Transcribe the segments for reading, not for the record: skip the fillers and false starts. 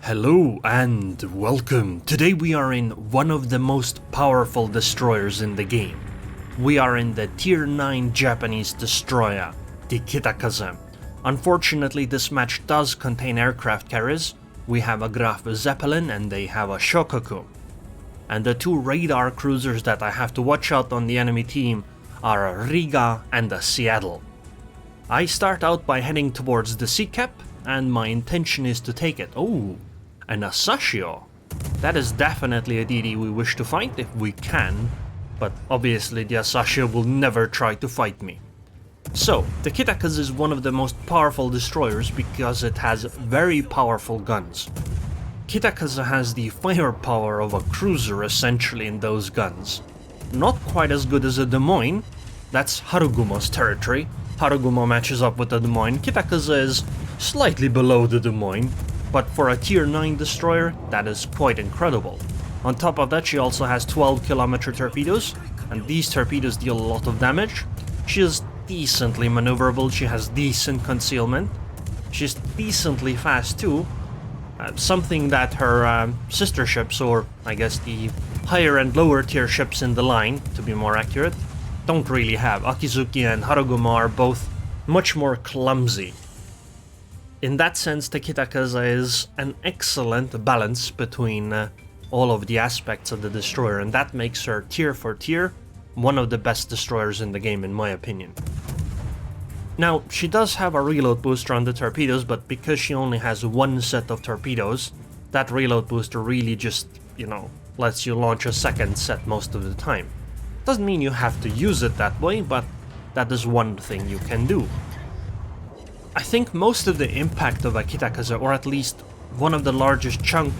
Hello and welcome. Today we are in one of the most powerful destroyers in the game. We are in the Tier 9 Japanese destroyer, the Kitakaze. Unfortunately, this match does contain aircraft carriers. We have a Graf Zeppelin and they have a Shokoku. And the two radar cruisers that I have to watch out on the enemy team are a Riga and a Seattle. I start out by heading towards the sea cap, and my intention is to take it. Oh, an Asashio. That is definitely a DD we wish to fight if we can, but obviously the Asashio will never try to fight me. So, the Kitakaze is one of the most powerful destroyers because it has very powerful guns. Kitakaze has the firepower of a cruiser essentially in those guns. Not quite as good as a Des Moines, that's Harugumo's territory. Harugumo matches up with the Des Moines. Kitakaze is slightly below the Des Moines, but for a tier 9 destroyer, that is quite incredible. On top of that, she also has 12km torpedoes, and these torpedoes deal a lot of damage. She is decently maneuverable, she has decent concealment, she's decently fast too, something that her sister ships, or I guess the higher and lower tier ships in the line, to be more accurate, don't really have. Akizuki and Harugumo are both much more clumsy. In that sense, the Kitakaze is an excellent balance between all of the aspects of the destroyer, and that makes her tier for tier one of the best destroyers in the game in my opinion. Now, she does have a reload booster on the torpedoes, but because she only has one set of torpedoes, that reload booster really just, lets you launch a second set most of the time. Doesn't mean you have to use it that way, but that is one thing you can do. I think most of the impact of a Kitakaze, or at least one of the largest chunk,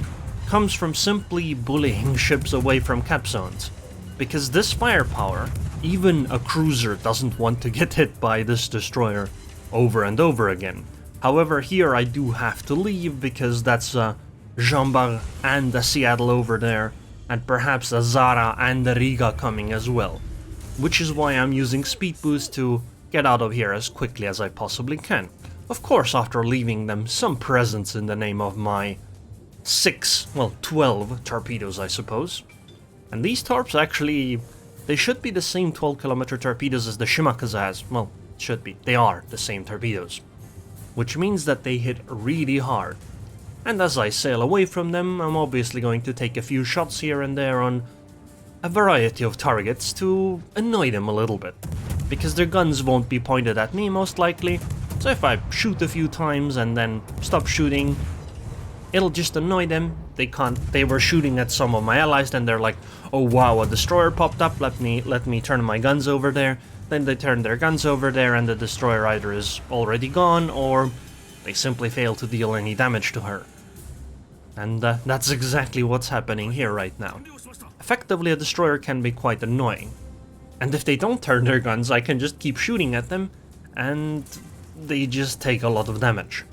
comes from simply bullying ships away from cap zones. Because this firepower, even a cruiser doesn't want to get hit by this destroyer over and over again. However, here I do have to leave because that's a Jean-Bart and a Seattle over there, and perhaps a Zara and a Riga coming as well. Which is why I'm using speed boost to get out of here as quickly as I possibly can. Of course, after leaving them some presents in the name of my 12 torpedoes, I suppose. And these torps actually, they should be the same 12km torpedoes as the Shimakaze has. Well, should be. They are the same torpedoes. Which means that they hit really hard. And as I sail away from them, I'm obviously going to take a few shots here and there on a variety of targets to annoy them a little bit. Because their guns won't be pointed at me most likely, so if I shoot a few times and then stop shooting, it'll just annoy them. They were shooting at some of my allies, then they're like, oh wow, a destroyer popped up, let me turn my guns over there. Then they turn their guns over there and the destroyer either is already gone or they simply fail to deal any damage to her. And that's exactly what's happening here right now. Effectively, a destroyer can be quite annoying. And if they don't turn their guns, I can just keep shooting at them, and they just take a lot of damage.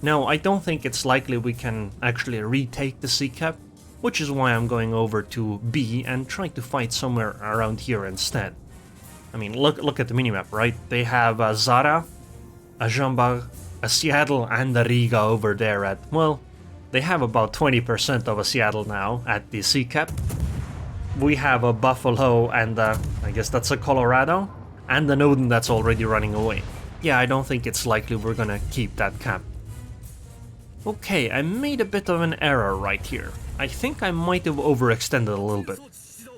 Now, I don't think it's likely we can actually retake the sea cap, which is why I'm going over to B and trying to fight somewhere around here instead. I mean, look at the minimap, right? They have a Zara, a Jean-Bart, a Seattle, and a Riga over there at, well, they have about 20% of a Seattle now at the sea cap. We have a Buffalo and I guess that's a Colorado, and an Odin that's already running away. Yeah, I don't think it's likely we're gonna keep that cap. Okay, I made a bit of an error right here. I think I might have overextended a little bit,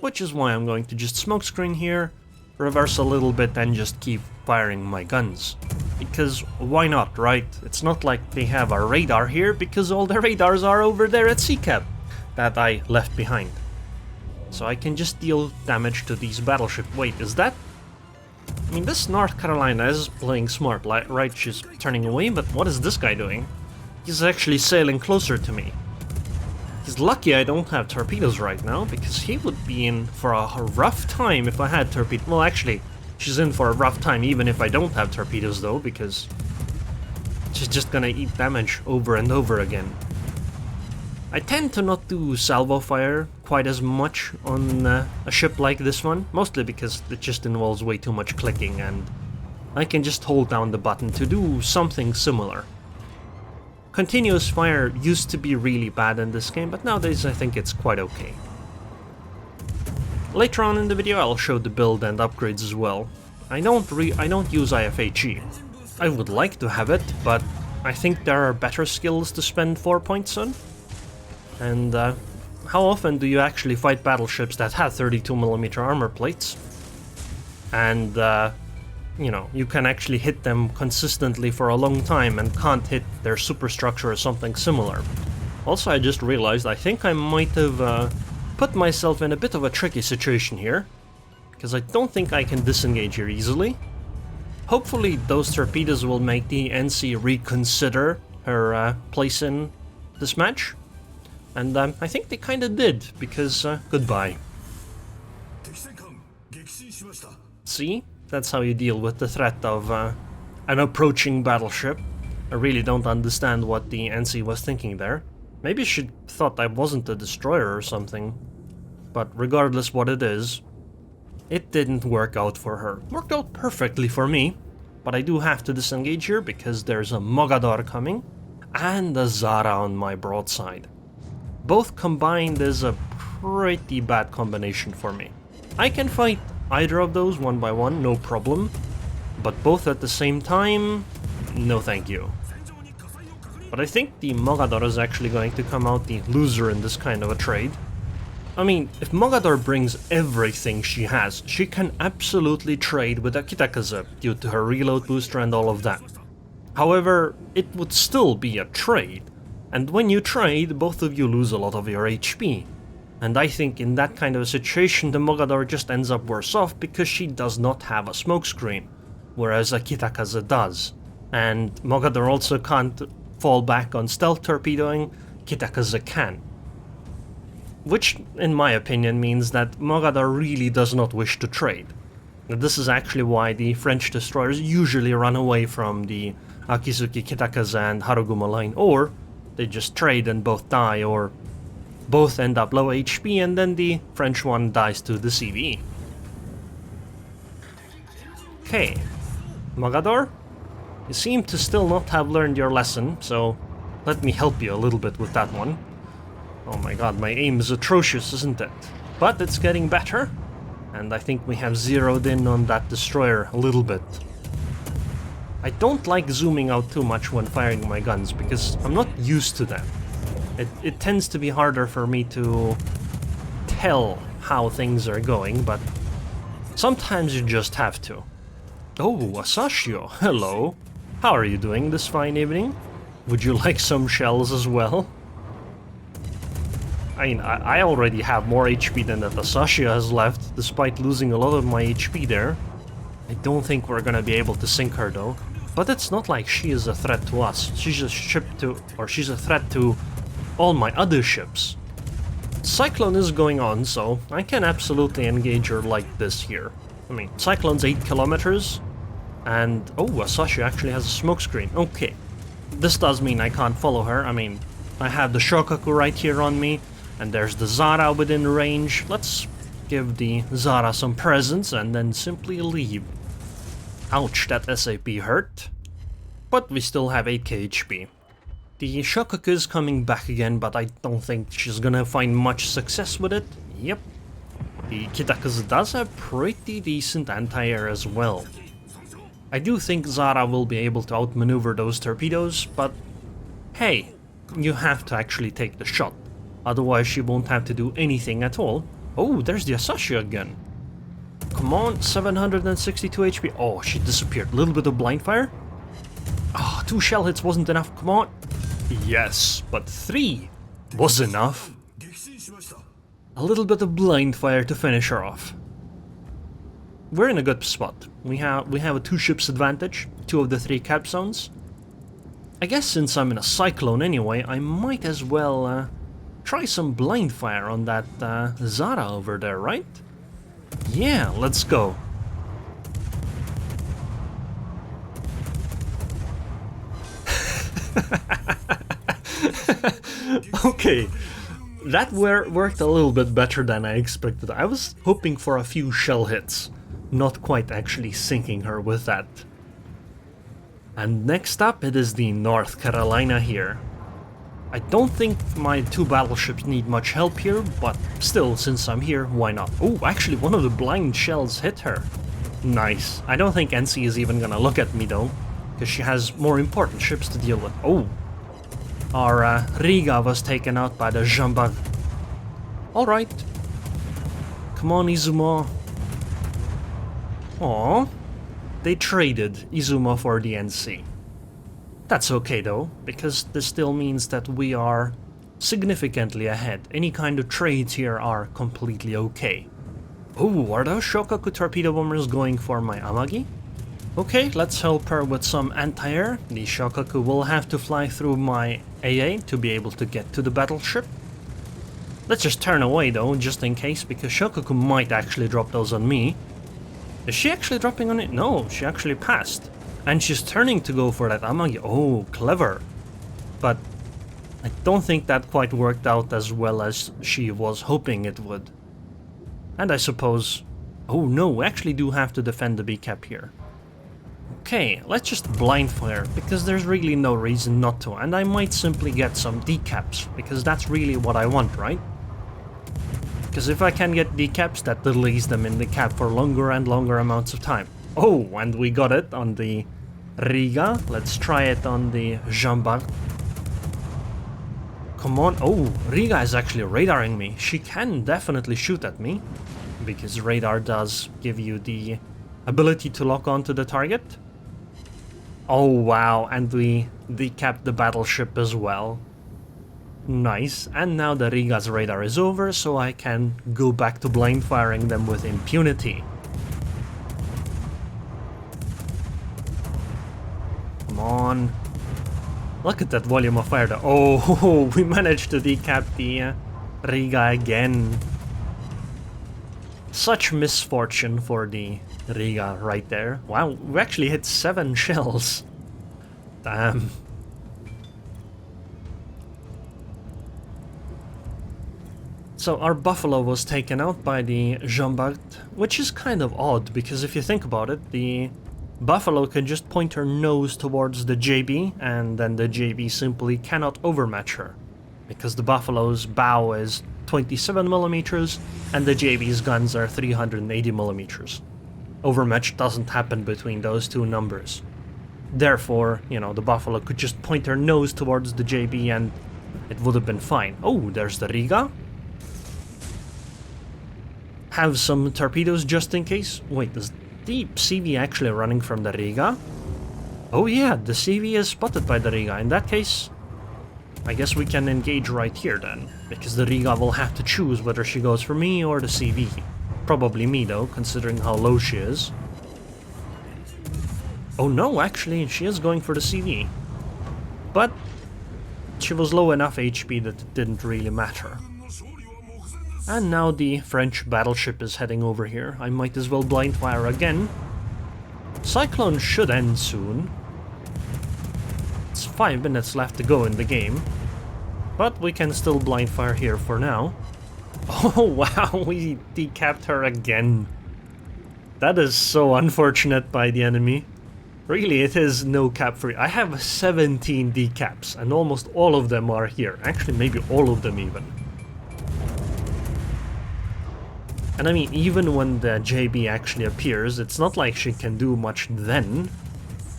which is why I'm going to just smokescreen here, reverse a little bit, and just keep firing my guns. Because why not, right? It's not like they have a radar here, because all the radars are over there at sea cap that I left behind. So I can just deal damage to these battleships. Wait, is that... I mean, this North Carolina is playing smart, right? She's turning away, but what is this guy doing? He's actually sailing closer to me. He's lucky I don't have torpedoes right now, because he would be in for a rough time if I had torpedoes. Well, actually, she's in for a rough time even if I don't have torpedoes, though, because she's just gonna eat damage over and over again. I tend to not do salvo fire quite as much on a ship like this one, mostly because it just involves way too much clicking, and I can just hold down the button to do something similar. Continuous fire used to be really bad in this game, but nowadays I think it's quite okay. Later on in the video I'll show the build and upgrades as well. I don't use IFHE. I would like to have it, but I think there are better skills to spend 4 points on. And how often do you actually fight battleships that have 32mm armor plates? And you know, you can actually hit them consistently for a long time and can't hit their superstructure or something similar. Also, I just realized I think I might have put myself in a bit of a tricky situation here, because I don't think I can disengage here easily. Hopefully those torpedoes will make the NC reconsider her place in this match. And I think they kinda did, because goodbye. See? That's how you deal with the threat of an approaching battleship. I really don't understand what the NC was thinking there. Maybe she thought I wasn't a destroyer or something. But regardless what it is, it didn't work out for her. Worked out perfectly for me, but I do have to disengage here because there's a Mogador coming and a Zara on my broadside. Both combined is a pretty bad combination for me. I can fight either of those one by one, no problem, but both at the same time, no thank you. But I think the Mogador is actually going to come out the loser in this kind of a trade. I mean, if Mogador brings everything she has, she can absolutely trade with a Kitakaze due to her reload booster and all of that. However, it would still be a trade, and when you trade, both of you lose a lot of your HP. And I think in that kind of a situation, the Mogador just ends up worse off because she does not have a smokescreen, whereas a Kitakaze does. And Mogador also can't fall back on stealth torpedoing, Kitakaze can. Which, in my opinion, means that Mogador really does not wish to trade. And this is actually why the French destroyers usually run away from the Akizuki, Kitakaze and Haruguma line, or they just trade and both die, or both end up low HP and then the French one dies to the CVE. Okay, Mogador, you seem to still not have learned your lesson, so let me help you a little bit with that one. Oh my god, my aim is atrocious, isn't it? But it's getting better, and I think we have zeroed in on that destroyer a little bit. I don't like zooming out too much when firing my guns, because I'm not used to that. It tends to be harder for me to tell how things are going, but sometimes you just have to. Oh, Asashio, hello. How are you doing this fine evening? Would you like some shells as well? I mean, I already have more HP than that Asashio has left, despite losing a lot of my HP there. I don't think we're gonna be able to sink her though. But it's not like she is a threat to us. She's a she's a threat to all my other ships. Cyclone is going on, so I can absolutely engage her like this here. I mean, Cyclone's 8 kilometers, and oh, Asashio actually has a smokescreen. Okay, this does mean I can't follow her. I mean, I have the Shokaku right here on me, and there's the Zara within range. Let's give the Zara some presents and then simply leave. Ouch, that SAP hurt. But we still have 8k HP. The Shokaku is coming back again, but I don't think she's gonna find much success with it. Yep. The Kitakaze does have pretty decent anti-air as well. I do think Zara will be able to outmaneuver those torpedoes, but hey, you have to actually take the shot. Otherwise she won't have to do anything at all. Oh, there's the Asashio again. Come on, 762 HP. Oh, she disappeared. A little bit of Blindfire. Ah, 2 shell hits wasn't enough. Come on. Yes, but 3 was enough. A little bit of Blindfire to finish her off. We're in a good spot. We have a 2 ships advantage, 2 of the 3 cap zones. I guess since I'm in a Cyclone anyway, I might as well try some Blindfire on that Zara over there, right? Yeah, let's go. Okay, that worked a little bit better than I expected. I was hoping for a few shell hits, not quite actually sinking her with that. And next up, it is the North Carolina here. I don't think my two battleships need much help here, but still, since I'm here, why not? Oh, actually, one of the blind shells hit her. Nice. I don't think NC is even gonna look at me though, because she has more important ships to deal with. Oh, our Riga was taken out by the Jean Bart. Alright. Come on, Izuma. Aww. They traded Izuma for the NC. That's okay though, because this still means that we are significantly ahead. Any kind of trades here are completely okay. Oh, are those Shokaku torpedo bombers going for my Amagi? Okay, let's help her with some anti-air. The Shokaku will have to fly through my AA to be able to get to the battleship. Let's just turn away though, just in case, because Shokaku might actually drop those on me. Is she actually dropping on it? No, she actually passed. And she's turning to go for that Amagi. Oh, clever. But I don't think that quite worked out as well as she was hoping it would. And I suppose... Oh no, we actually do have to defend the B cap here. Okay, let's just Blindfire, because there's really no reason not to. And I might simply get some decaps, because that's really what I want, right? Because if I can get decaps, that delays them in the cap for longer and longer amounts of time. Oh, and we got it on the Riga. Let's try it on the Jean Bart. Come on. Oh, Riga is actually radaring me. She can definitely shoot at me, because radar does give you the ability to lock onto the target. Oh wow, and we decapped the battleship as well. Nice, and now the Riga's radar is over, so I can go back to blind firing them with impunity. Come on. Look at that volume of fire though. Oh, we managed to decap the Riga again. Such misfortune for the Riga right there. Wow, we actually hit 7 shells. Damn. So our Buffalo was taken out by the Jean Bart, which is kind of odd, because if you think about it, the Buffalo can just point her nose towards the JB, and then the JB simply cannot overmatch her, because the Buffalo's bow is 27mm, and the JB's guns are 380mm. Overmatch doesn't happen between those two numbers. Therefore, you know, the Buffalo could just point her nose towards the JB and it would have been fine. Oh, there's the Riga. Have some torpedoes just in case. Wait, is the CV actually running from the Riga? Oh yeah, the CV is spotted by the Riga. In that case, I guess we can engage right here then, because the Riga will have to choose whether she goes for me or the CV. Probably me though, considering how low she is. Oh no, actually, she is going for the CV. But she was low enough HP that it didn't really matter. And now the French battleship is heading over here. I might as well blind fire again. Cyclone should end soon. It's 5 minutes left to go in the game. But we can still blind fire here for now. Oh wow, we decapped her again. That is so unfortunate by the enemy. Really, it is no cap free. I have 17 decaps and almost all of them are here. Actually, maybe all of them even. And I mean, even when the JB actually appears, it's not like she can do much then.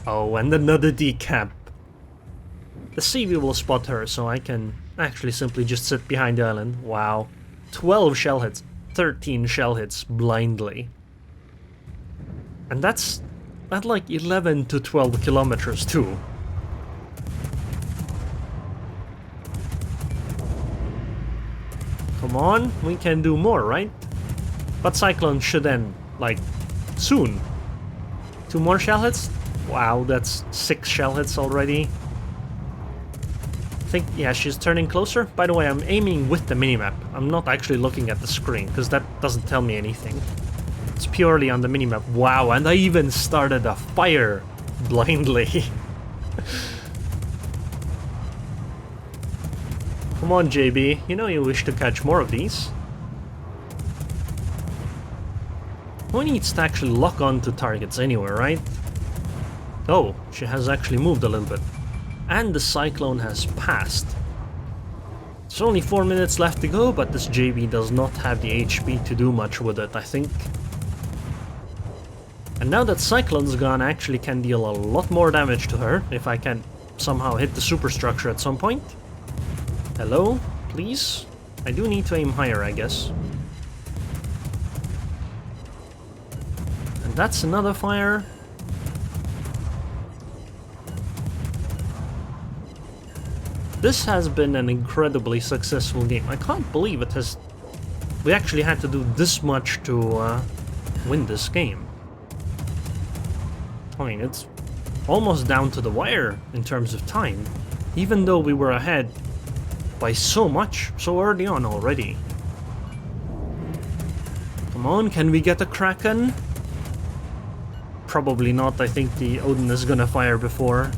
Oh, and another decap. The CV will spot her, so I can actually simply just sit behind the island. Wow. 12 shell hits, 13 shell hits blindly. And that's at like 11 to 12 kilometers too. Come on, we can do more, right? But Cyclone should end, like, soon. 2 more shell hits? Wow, that's 6 shell hits already. I think, yeah, she's turning closer. By the way, I'm aiming with the minimap. I'm not actually looking at the screen, because that doesn't tell me anything. It's purely on the minimap. Wow, and I even started a fire blindly. Come on, JB, you know you wish to catch more of these. Who needs to actually lock on to targets anyway, right? Oh, she has actually moved a little bit. And the cyclone has passed. There's only 4 minutes left to go, but this JB does not have the HP to do much with it, I think. And now that Cyclone's gone, I actually can deal a lot more damage to her if I can somehow hit the superstructure at some point. Hello, please? I do need to aim higher, I guess. And that's another fire. This has been an incredibly successful game. I can't believe it has... We actually had to do this much to win this game. I mean, it's almost down to the wire in terms of time, even though we were ahead by so much, so early on already. Come on, can we get a Kraken? Probably not. I think the Odin is gonna fire before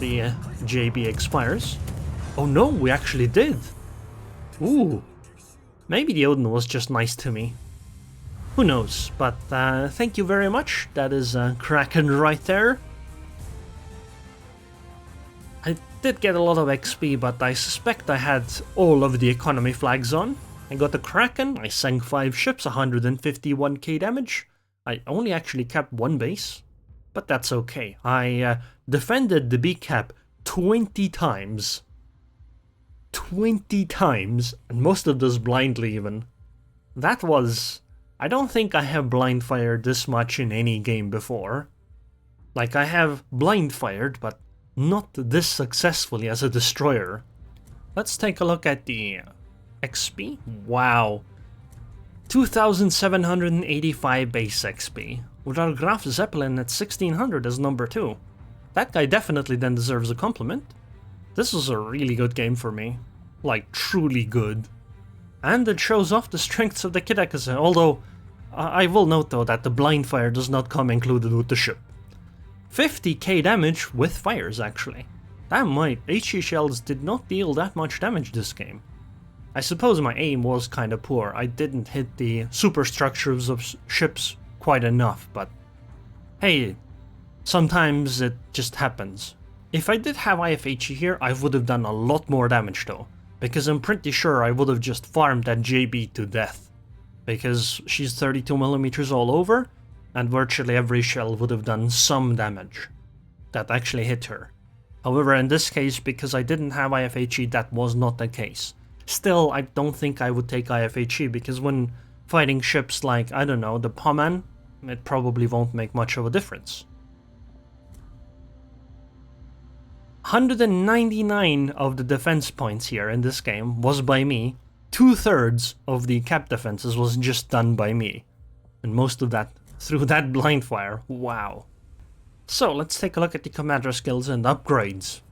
the JB expires. Oh no, we actually did! Ooh! Maybe the Odin was just nice to me. Who knows, but thank you very much. That is a Kraken right there. I did get a lot of XP, but I suspect I had all of the economy flags on. I got the Kraken, I sank 5 ships, 151k damage. I only actually kept 1 base, but that's okay. I defended the B cap 20 times. 20 times, and most of those blindly even. That was... I don't think I have blindfired this much in any game before. Like, I have blindfired, but not this successfully as a destroyer. Let's take a look at the XP. Wow. 2,785 base XP, with our Graf Zeppelin at 1,600 as number 2. That guy definitely then deserves a compliment. This was a really good game for me. Like, truly good. And it shows off the strengths of the Kitakaze, although I will note though that the Blindfire does not come included with the ship. 50k damage with fires actually. Damn, my HE shells did not deal that much damage this game. I suppose my aim was kinda poor. I didn't hit the superstructures of ships quite enough, but hey, sometimes it just happens. If I did have IFHE here, I would have done a lot more damage though, because I'm pretty sure I would have just farmed that JB to death, because she's 32mm all over, and virtually every shell would have done some damage that actually hit her. However, in this case, because I didn't have IFHE, that was not the case. Still, I don't think I would take IFHE, because when fighting ships like, I don't know, the Pommern, it probably won't make much of a difference. 199 of the defense points here in this game was by me. 2/3 of the cap defenses was just done by me. And most of that through that Blindfire. Wow. So let's take a look at the commander skills and upgrades.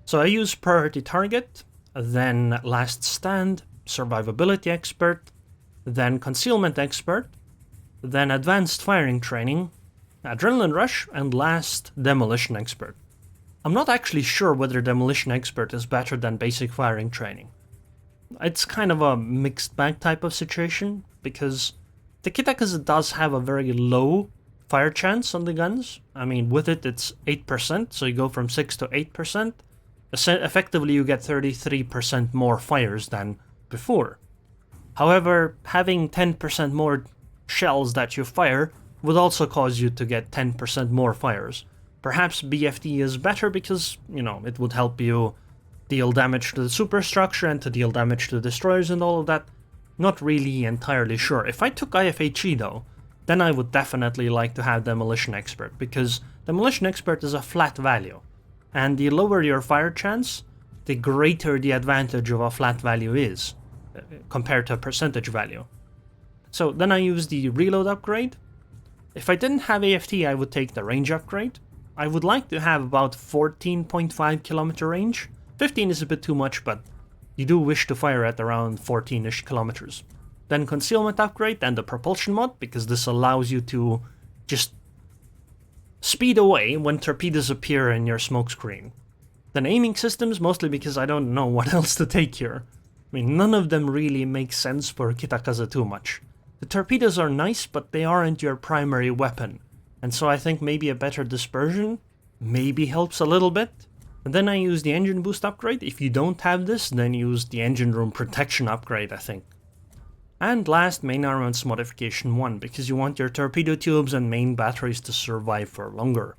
So I use priority target, then last stand, survivability expert, then concealment expert, then advanced firing training, adrenaline rush, and last demolition expert. I'm not actually sure whether demolition expert is better than basic firing training. It's kind of a mixed bag type of situation, because the Kitakaze does have a very low fire chance on the guns. I mean, with it it's 8%, so you go from 6 to 8%. Effectively you get 33% more fires than before. However, having 10% more shells that you fire would also cause you to get 10% more fires. Perhaps BFD is better because, you know, it would help you deal damage to the superstructure and to deal damage to the destroyers and all of that. Not really entirely sure. If I took IFHE though, then I would definitely like to have Demolition Expert, because Demolition Expert is a flat value. And the lower your fire chance, the greater the advantage of a flat value is, compared to a percentage value. So then I use the reload upgrade. If I didn't have AFT, I would take the range upgrade. I would like to have about 14.5 kilometer range. 15 is a bit too much, but you do wish to fire at around 14-ish kilometers. Then concealment upgrade and the propulsion mod, because this allows you to just speed away when torpedoes appear in your smokescreen. Then aiming systems, mostly because I don't know what else to take here. I mean, none of them really make sense for Kitakaze too much. The torpedoes are nice, but they aren't your primary weapon. And so I think maybe a better dispersion maybe helps a little bit. And then I use the engine boost upgrade. If you don't have this, then use the engine room protection upgrade, I think. And last, main armaments modification 1, because you want your torpedo tubes and main batteries to survive for longer.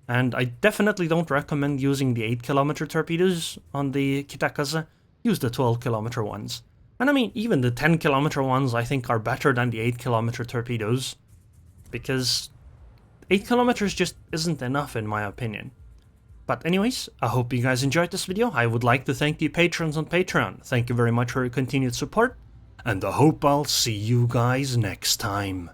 And I definitely don't recommend using the 8km torpedoes on the Kitakaze. Use the 12km ones. And I mean, even the 10km ones I think are better than the 8km torpedoes, because 8km just isn't enough in my opinion. But anyways, I hope you guys enjoyed this video. I would like to thank the patrons on Patreon. Thank you very much for your continued support, and I hope I'll see you guys next time.